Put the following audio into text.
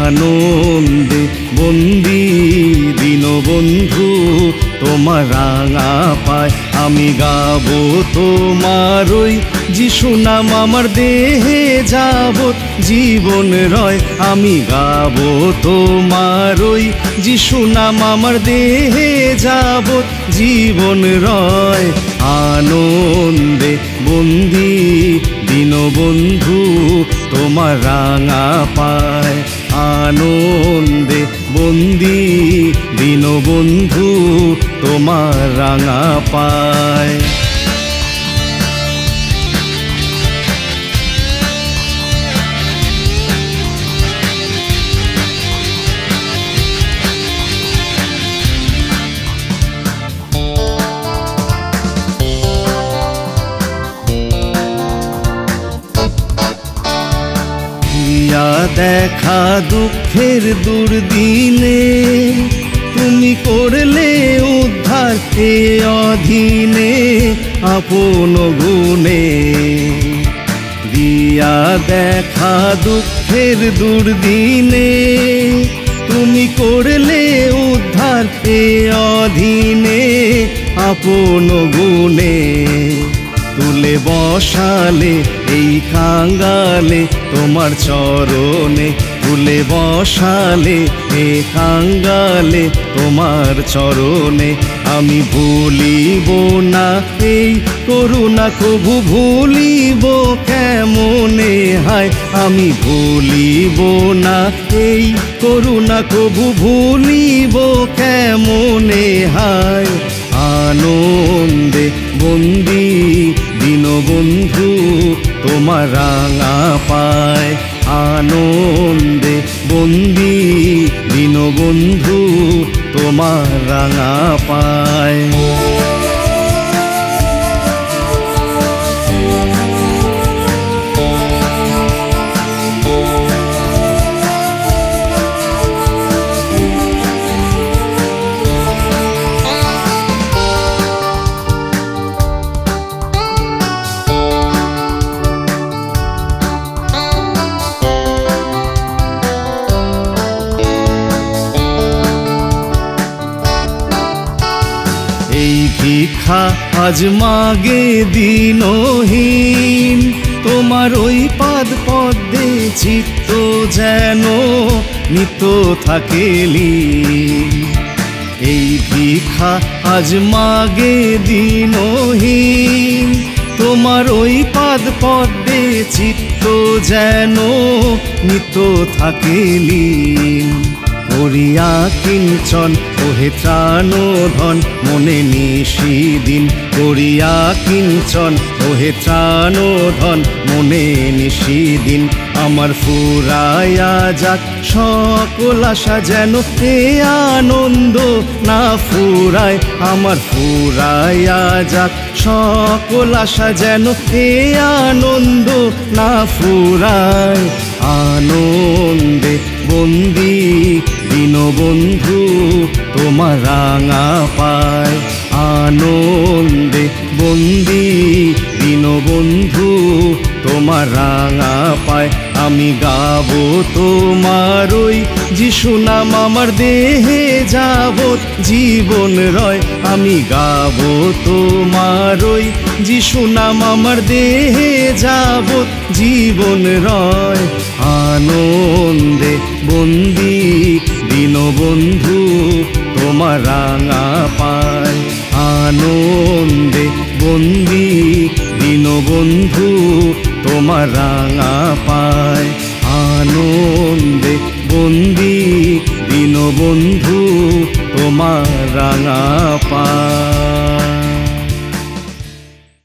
আনন্দে বন্দি দীনবন্ধু তোমার রাঙা পায় আমি গাবো তোমার ওই যিশু নাম আমার দেহে যাবত জীবন রয় আমি গাবো তোমার ওই যিশু নাম আমার দেহে যাবত জীবন রয় আনন্দে বন্দি দীনবন্ধু তোমার রাঙা পায় আনন্দে বন্দি দীনবন্ধু তোমার রাঙা পায় দেখা দুঃখের দুর্দিনে তুমি করলে উদ্ধার এ অধীনে আপন গুণে দিয়া দেখা দুঃখের দুর্দিনে তুমি করলে উদ্ধার এ অধীনে আপন গুণে তুলে বসালে এই কাঙ্গালে তোমার চরণে তুলে বসালে এ কাঙ্গালে তোমার চরণে আমি ভুলিব না এই করুণা কভু ভুলিব কেমনে হায় আমি ভুলিব না এই করুণা কভু ভুলিব কেমনে হায় আনন্দে বন্দি দীনবন্ধু তোমার রাঙা পায় আনন্দে বন্দি দীনবন্ধু তোমার রাঙা পায় এই ভিক্ষা আজ মাগে দিনহীন তোমার ওই পাদ পদ্মে চিত্ত যেন নিত থাকে লীন এই ভিক্ষা আজ মাগে দিনহীন তোমার ওই পাদ পদ্মে চিত্ত যেন নিত থাকে লীন করিয়া কিঞ্চন ওহে ত্রাণধন মনে নিশিদিন করিয়া কিঞ্চন ওহে ত্রাণধন মনে নিশিদিন আমার ফুরাইয়া যাক সকল আশা যেন এ আনন্দ না ফুরায় আমার ফুরাইয়া যাক সকল আশা যেন এ আনন্দ না ফুরায় আনন্দে বন্দি দীনবন্ধু তোমার রাঙা পায় আনন্দে বন্দি দীনবন্ধু তোমার রাঙা পায় আমি গাবো তোমার ওই যিশু নাম আমার দেহে যাবত জীবন রয় আমি গাবো তোমার ওই যিশু নাম আমার দেহে যাবত জীবন রয় আনন্দে বন্দি দীনবন্ধু তোমার রাঙা পায় আনন্দে বন্দি দীনবন্ধু তোমার রাঙা পায় আনন্দে বন্দি দীনবন্ধু তোমার রাঙা পায়।